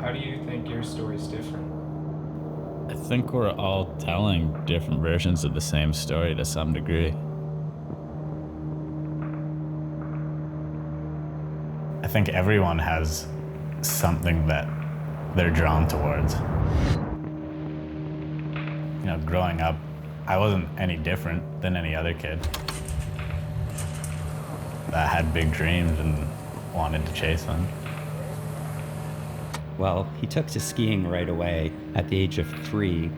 How do you think your story's different? I think we're all telling different versions of the same story to some degree. I think everyone has something that they're drawn towards. You know, growing up, I wasn't any different than any other kid. I had big dreams and wanted to chase them. Well, he took to skiing right away at the age of 3.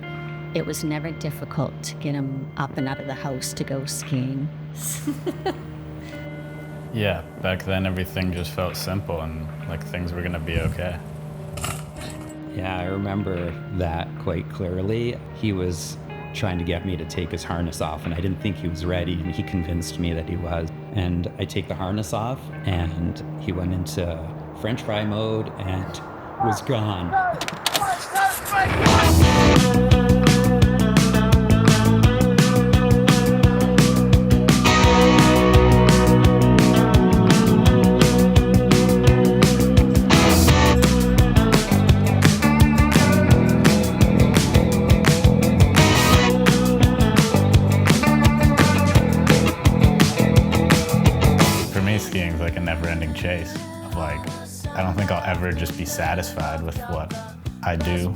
It was never difficult to get him up and out of the house to go skiing. Yeah, back then everything just felt simple and like things were gonna be okay. Yeah, I remember that quite clearly. He was trying to get me to take his harness off, and I didn't think he was ready, and he convinced me that he was. And I take the harness off, and he went into French fry mode and was gone. For me, skiing's like a never-ending chase. Like, I don't think I'll ever just be satisfied with what I do.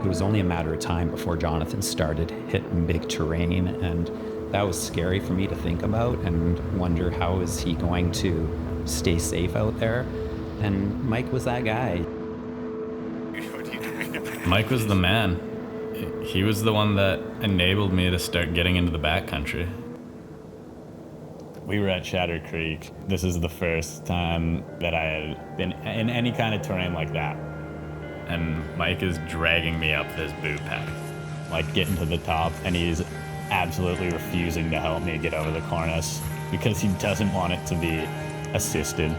It was only a matter of time before Jonathan started hitting big terrain, and that was scary for me to think about and wonder how is he going to stay safe out there. And Mike was that guy. Mike was the man. He was the one that enabled me to start getting into the backcountry. We were at Shatter Creek. This is the first time that I had been in any kind of terrain like that. And Mike is dragging me up this boot path, like getting to the top, and he's absolutely refusing to help me get over the cornice because he doesn't want it to be assisted.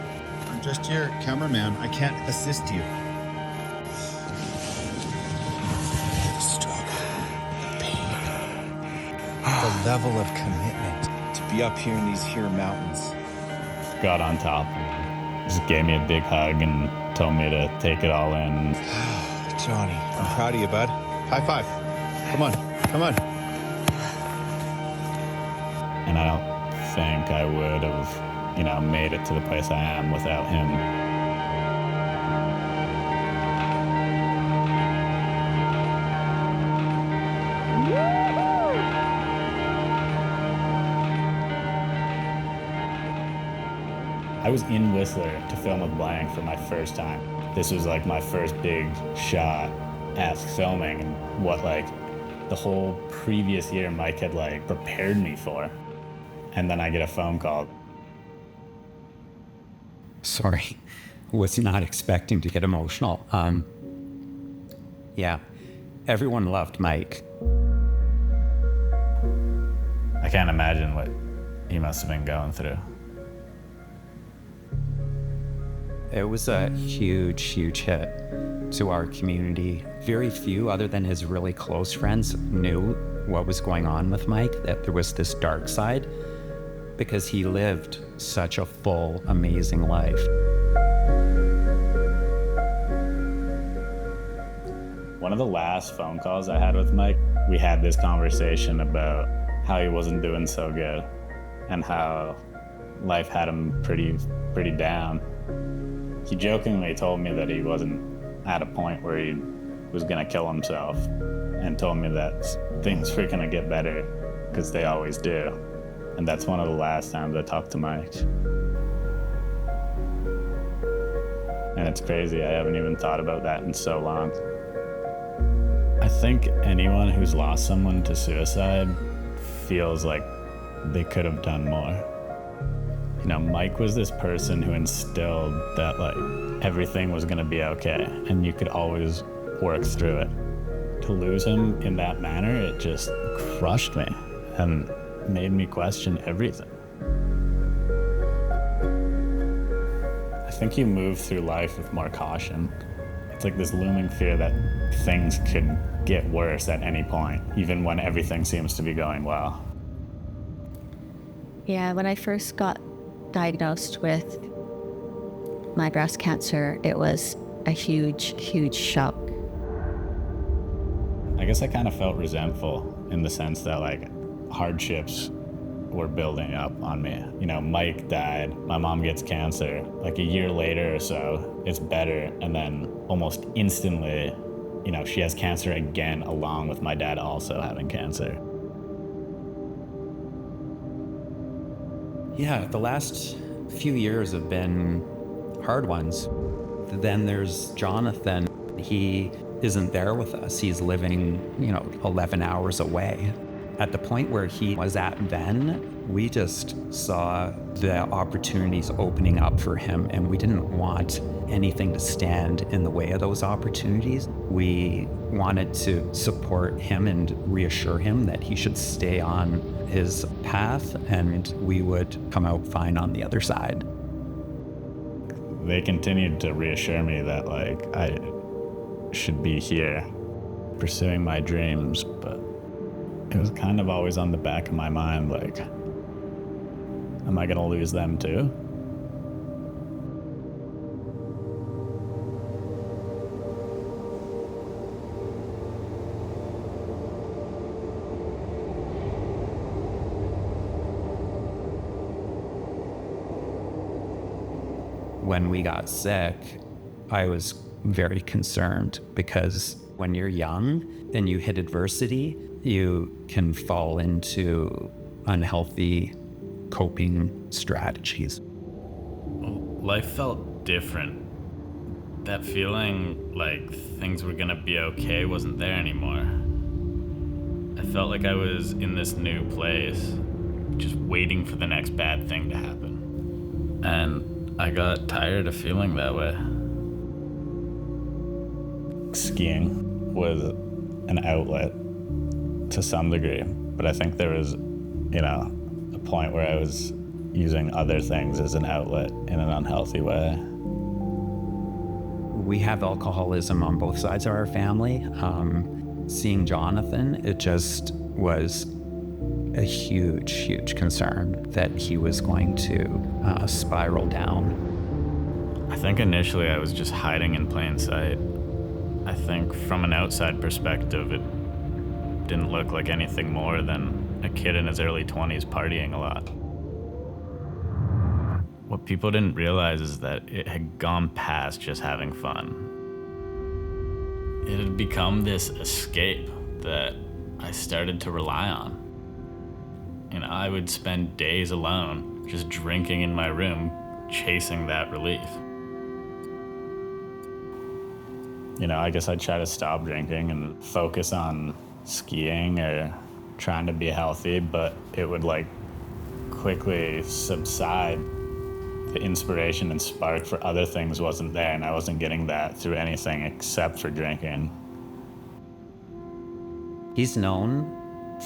I'm just your cameraman. I can't assist you. The struggle, the pain, the level of commitment to be up here in these here mountains. Got on top and just gave me a big hug and told me to take it all in. Johnny, I'm proud of you, bud. High five. Come on, come on. And I don't think I would have, made it to the place I am without him. I was in Whistler to film with Blank for my first time. This was like my first big shot-esque filming, and what the whole previous year Mike had prepared me for. And then I get a phone call. Sorry, was not expecting to get emotional. Yeah, everyone loved Mike. I can't imagine what he must have been going through. It was a huge, huge hit to our community. Very few, other than his really close friends, knew what was going on with Mike, that there was this dark side, because he lived such a full, amazing life. One of the last phone calls I had with Mike, we had this conversation about how he wasn't doing so good and how life had him pretty down. He jokingly told me that he wasn't at a point where he was gonna kill himself, and told me that things were gonna get better, because they always do. And that's one of the last times I talked to Mike. And it's crazy, I haven't even thought about that in so long. I think anyone who's lost someone to suicide feels like they could have done more. Mike was this person who instilled that everything was gonna be okay and you could always work through it. to lose him in that manner, it just crushed me and made me question everything. I think you move through life with more caution. It's like this looming fear that things could get worse at any point, even when everything seems to be going well. Yeah, when I first got diagnosed with my breast cancer, it was a huge, huge shock. I guess I kind of felt resentful in the sense that like hardships were building up on me. You know, Mike died, my mom gets cancer, like a year later or so, it's better, and then almost instantly, you know, she has cancer again along with my dad also having cancer. Yeah, the last few years have been hard ones. Then there's Jonathan. He isn't there with us. He's living, 11 hours away. At the point where he was at then, we just saw the opportunities opening up for him, and we didn't want anything to stand in the way of those opportunities. We wanted to support him and reassure him that he should stay on his path, and we would come out fine on the other side. They continued to reassure me that like I should be here pursuing my dreams, but it was kind of always on the back of my mind, like, am I gonna lose them too? When we got sick, I was very concerned because when you're young and you hit adversity, you can fall into unhealthy coping strategies. Life felt different. That feeling like things were gonna be okay wasn't there anymore. I felt like I was in this new place, just waiting for the next bad thing to happen. And I got tired of feeling that way. Skiing was an outlet to some degree, but I think there was, a point where I was using other things as an outlet in an unhealthy way. We have alcoholism on both sides of our family. Seeing Jonathan, it just was a huge, huge concern that he was going to spiral down. I think initially I was just hiding in plain sight. I think from an outside perspective, it didn't look like anything more than a kid in his early 20s partying a lot. What people didn't realize is that it had gone past just having fun. It had become this escape that I started to rely on. I would spend days alone, just drinking in my room, chasing that relief. I guess I'd try to stop drinking and focus on skiing or trying to be healthy, but it would quickly subside. The inspiration and spark for other things wasn't there, and I wasn't getting that through anything except for drinking. He's known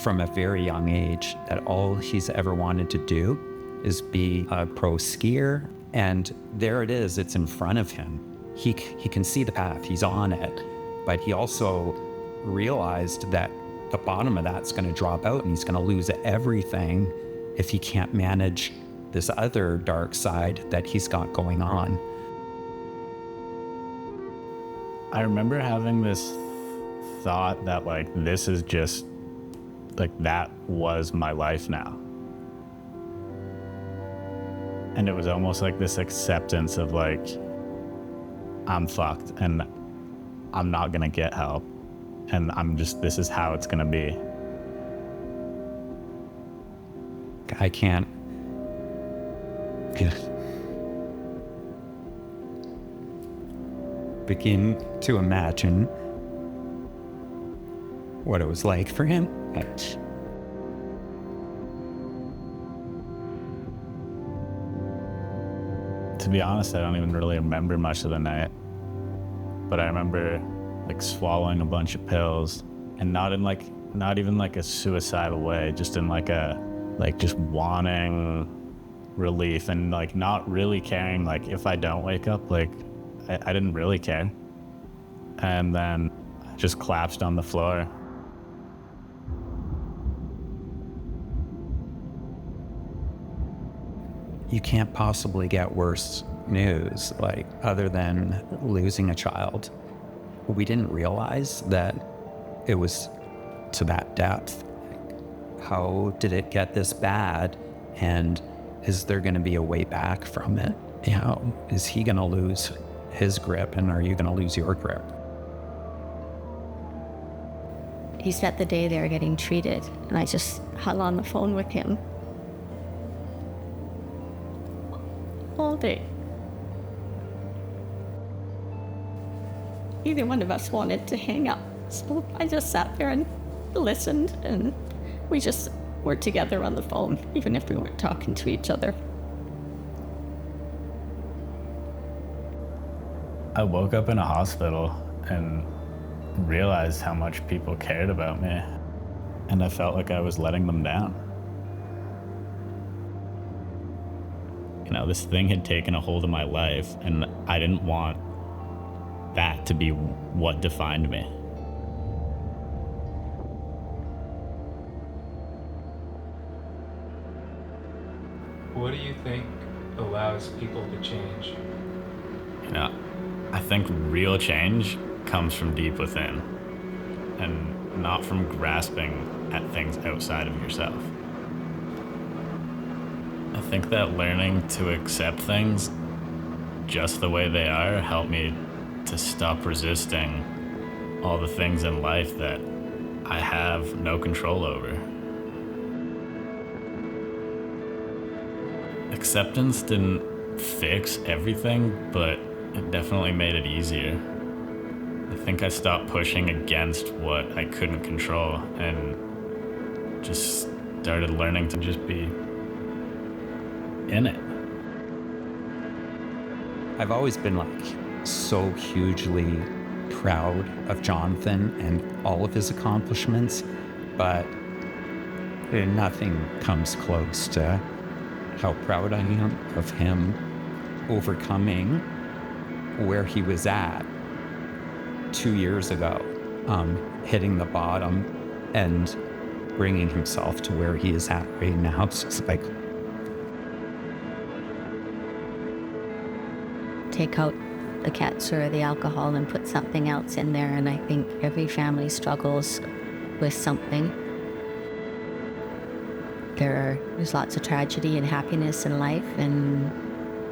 from a very young age that all he's ever wanted to do is be a pro skier, and there it is, it's in front of him. He can see the path, he's on it, but he also realized that the bottom of that's going to drop out and he's going to lose everything if he can't manage this other dark side that he's got going on. I remember having this thought that this is just that was my life now. And it was almost this acceptance of I'm fucked and I'm not gonna get help. And this is how it's gonna be. I can't begin to imagine what it was like for him. To be honest, I don't even really remember much of the night. But I remember swallowing a bunch of pills and not even like a suicidal way, just in just wanting relief and like not really caring. Like if I don't wake up, like I didn't really care. And then I just collapsed on the floor. You can't possibly get worse news, like, other than losing a child. We didn't realize that it was to that depth. How did it get this bad? And is there going to be a way back from it? You know, is he going to lose his grip, and are you going to lose your grip? He spent the day there getting treated, and I just hung on the phone with him all day. Neither one of us wanted to hang up, so I just sat there and listened, and we just were together on the phone, even if we weren't talking to each other. I woke up in a hospital and realized how much people cared about me, and I felt like I was letting them down. You know, this thing had taken a hold of my life, and I didn't want that to be what defined me. What do you think allows people to change? You know, I think real change comes from deep within, and not from grasping at things outside of yourself. I think that learning to accept things just the way they are helped me to stop resisting all the things in life that I have no control over. Acceptance didn't fix everything, but it definitely made it easier. I think I stopped pushing against what I couldn't control and just started learning to just be in it. I've always been like so hugely proud of Jonathan and all of his accomplishments, but nothing comes close to how proud I am of him overcoming where he was at 2 years ago, hitting the bottom and bringing himself to where he is at right now. It's just like, take out the cancer or the alcohol and put something else in there, and I think every family struggles with something. There's lots of tragedy and happiness in life, and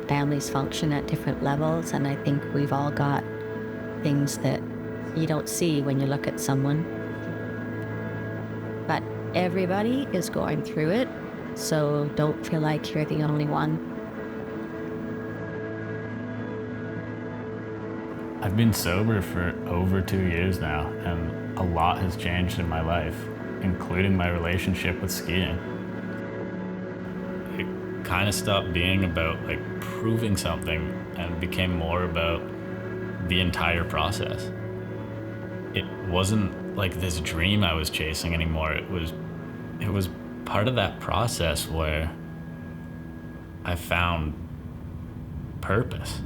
families function at different levels, and I think we've all got things that you don't see when you look at someone. But everybody is going through it, so don't feel like you're the only one. I've been sober for over 2 years now, and a lot has changed in my life, including my relationship with skiing. It kind of stopped being about like proving something and became more about the entire process. It wasn't like this dream I was chasing anymore. It was part of that process where I found purpose.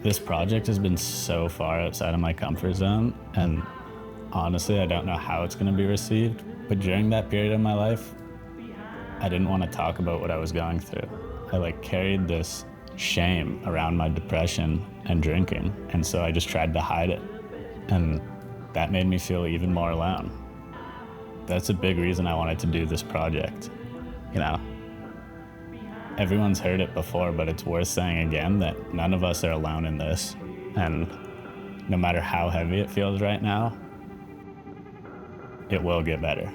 This project has been so far outside of my comfort zone, and honestly, I don't know how it's going to be received. But during that period of my life, I didn't want to talk about what I was going through. I carried this shame around my depression and drinking, and so I just tried to hide it. And that made me feel even more alone. That's a big reason I wanted to do this project. Everyone's heard it before, but it's worth saying again that none of us are alone in this. And no matter how heavy it feels right now, it will get better.